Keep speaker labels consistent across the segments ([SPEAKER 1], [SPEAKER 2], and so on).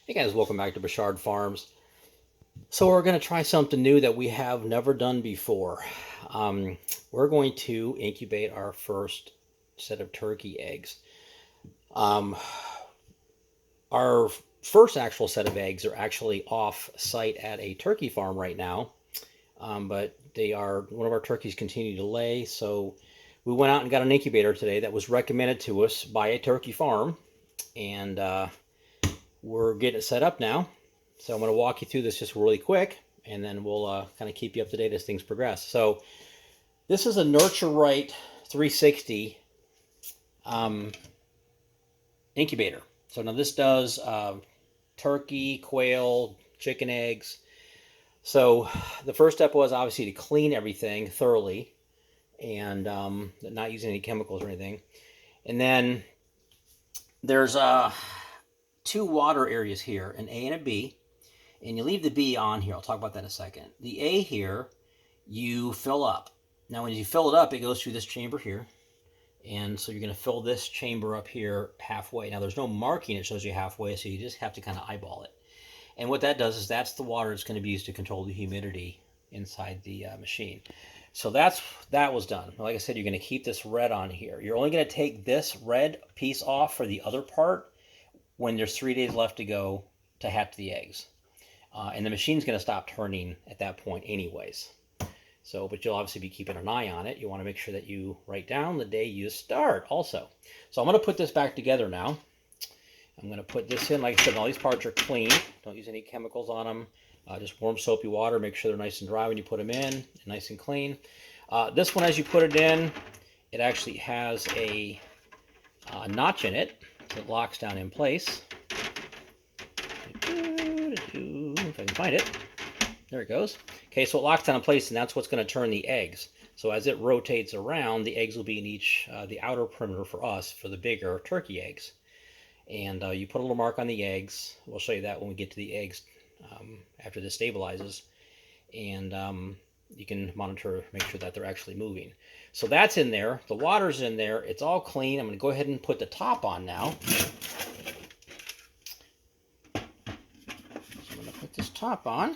[SPEAKER 1] Hey guys, welcome back to Bouchard Farms. So we're going to try something new that we have never done before. Um, we're going to incubate our first set of turkey eggs. Um, our first actual set of eggs are actually off site at a turkey farm right now, but one of our turkeys continue to lay, so we went out and got an incubator today that was recommended to us by a turkey farm, and we're getting it set up now. So I'm going to walk you through this just really quick, and then we'll kind of keep you up to date as things progress. So this is a Nurture Right 360 um, incubator. So now this does turkey, quail, chicken eggs. So the first step was obviously to clean everything thoroughly and not using any chemicals or anything. And then there's two water areas here, an A and a B. And you leave the B on here. I'll talk about that in a second. The A here, you fill up. Now, when you fill it up, it goes through this chamber here. And so you're going to fill this chamber up here halfway. Now, there's no marking. It shows you halfway, so you just have to kind of eyeball it. And what that does is that's the water that's going to be used to control the humidity inside the machine. So that was done. Like I said, you're going to keep this red on here. You're only going to take this red piece off for the other part when there's 3 days left to go to hatch the eggs. And the machine's going to stop turning at that point anyways. So, but you'll obviously be keeping an eye on it. You want to make sure that you write down the day you start also. So I'm going to put this back together now. I'm going to put this in. Like I said, all these parts are clean. Don't use any chemicals on them. Just warm soapy water. Make sure they're nice and dry when you put them in. Nice and clean. This one, as you put it in, it actually has a notch in it that locks down in place. If I can find it. There it goes. Okay, so it locks down in place, and that's what's going to turn the eggs. So as it rotates around, the eggs will be in the outer perimeter for us, for the bigger turkey eggs. And you put a little mark on the eggs. We'll show you that when we get to the eggs after this stabilizes. And you can monitor, make sure that they're actually moving. So that's in there. The water's in there. It's all clean. I'm going to go ahead and put the top on now. Put this top on.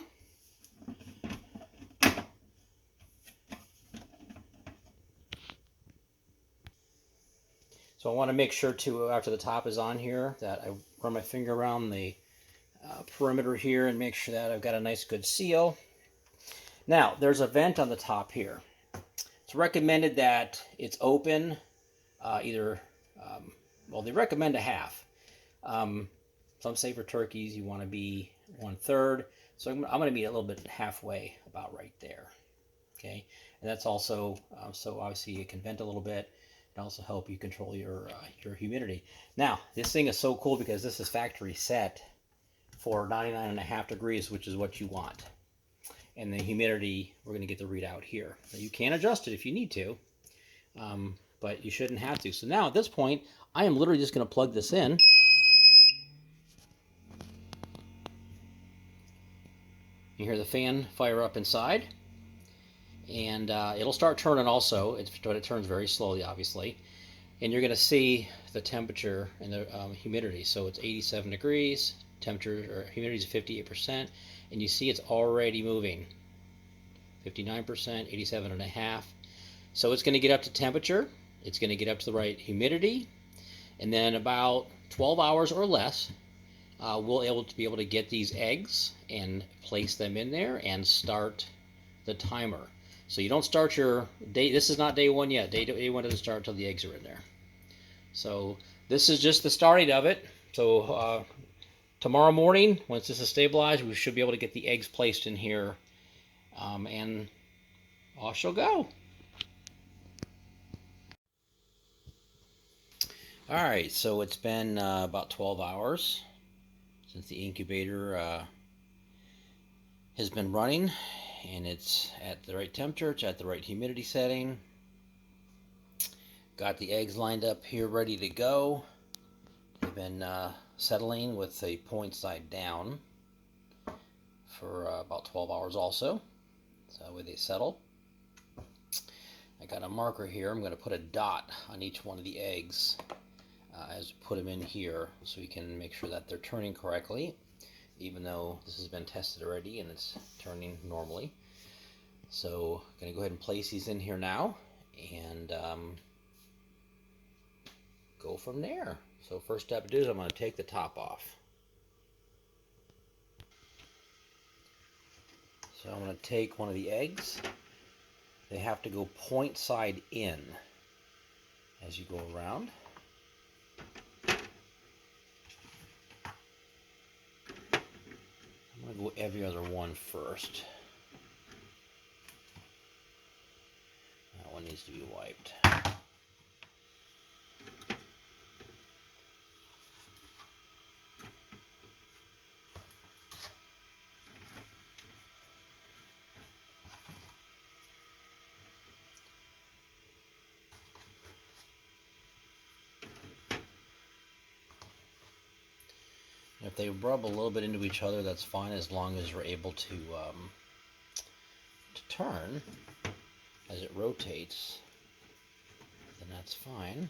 [SPEAKER 1] So I want to make sure too, after the top is on here, that I run my finger around the perimeter here and make sure that I've got a nice good seal. Now, there's a vent on the top here. It's recommended that it's open well, they recommend a half. Some say for turkeys you want to be 1/3. So I'm going to be a little bit halfway, about right there. Okay, and that's also so obviously it can vent a little bit and also help you control your humidity. Now, this thing is so cool because this is factory set for 99.5 degrees, which is what you want. And the humidity, we're going to get the readout here. Now, you can adjust it if you need to, but you shouldn't have to. So now at this point, I am literally just going to plug this in. You hear the fan fire up inside, and it'll start turning also, but it turns very slowly, obviously. And you're going to see the temperature and the humidity. So it's 87 degrees, temperature or humidity is 58%, and you see it's already moving. 59%, 87.5. So it's going to get up to temperature. It's going to get up to the right humidity, and then about 12 hours or less, we'll be able to get these eggs and place them in there and start the timer. So you don't start your day. This is not day one yet. Day one doesn't start until the eggs are in there. So this is just the starting of it. So tomorrow morning, once this is stabilized, we should be able to get the eggs placed in here, and off she'll go. All right, so it's been about 12 hours since the incubator has been running, and it's at the right temperature, it's at the right humidity setting. Got the eggs lined up here ready to go. They've been settling with the point side down for about 12 hours also. So that way they settle. I got a marker here. I'm going to put a dot on each one of the eggs as we put them in here, so we can make sure that they're turning correctly, even though this has been tested already and it's turning normally. So I'm going to go ahead and place these in here now and go from there. So first step to do is I'm going to take the top off. So I'm going to take one of the eggs. They have to go point side in as you go around. I'm going to go every other one first. That one needs to be wiped. If they rub a little bit into each other, that's fine, as long as you're able to turn as it rotates, then that's fine.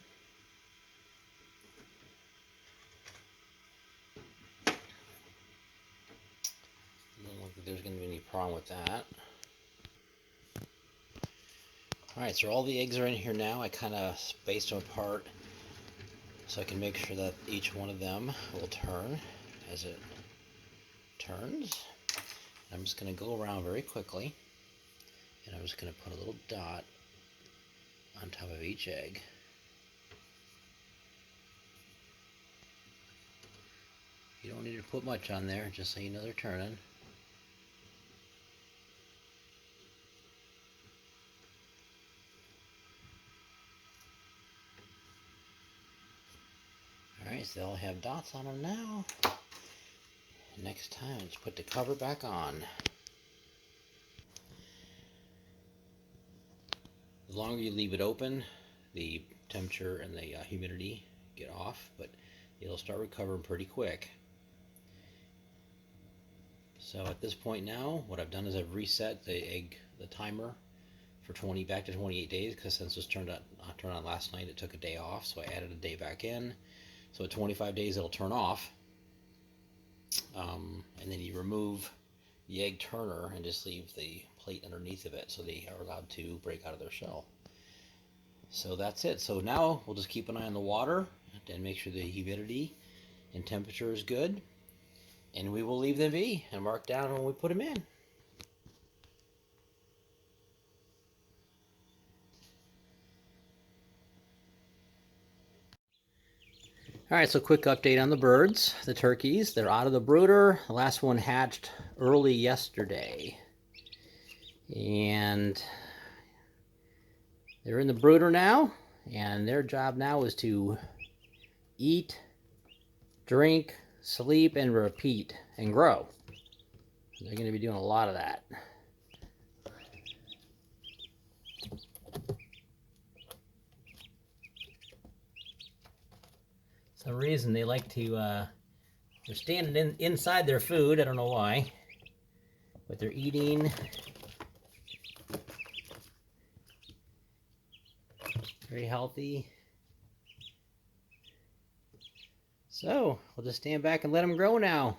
[SPEAKER 1] Doesn't look like there's going to be any problem with that. Alright, so all the eggs are in here now. I kind of spaced them apart so I can make sure that each one of them will turn as it turns. I'm just going to go around very quickly, and I'm just going to put a little dot on top of each egg. You don't need to put much on there, just so you know they're turning. Alright, so they all have dots on them now. Next time, just put the cover back on. The longer you leave it open, the temperature and the humidity get off, but it'll start recovering pretty quick. So at this point now, what I've done is I've reset the timer for back to 28 days, because since this turned on last night, it took a day off, so I added a day back in. So at 25 days, it'll turn off. And then you remove the egg turner and just leave the plate underneath of it, so they are allowed to break out of their shell. So that's it. So now we'll just keep an eye on the water and make sure the humidity and temperature is good, and we will leave them be and mark down when we put them in. Alright, so quick update on the birds, the turkeys. They're out of the brooder. The last one hatched early yesterday. And they're in the brooder now, and their job now is to eat, drink, sleep, and repeat, and grow. They're going to be doing a lot of that. For some reason they like to, they're standing inside their food, I don't know why, but they're eating. Very healthy. So we'll just stand back and let them grow now.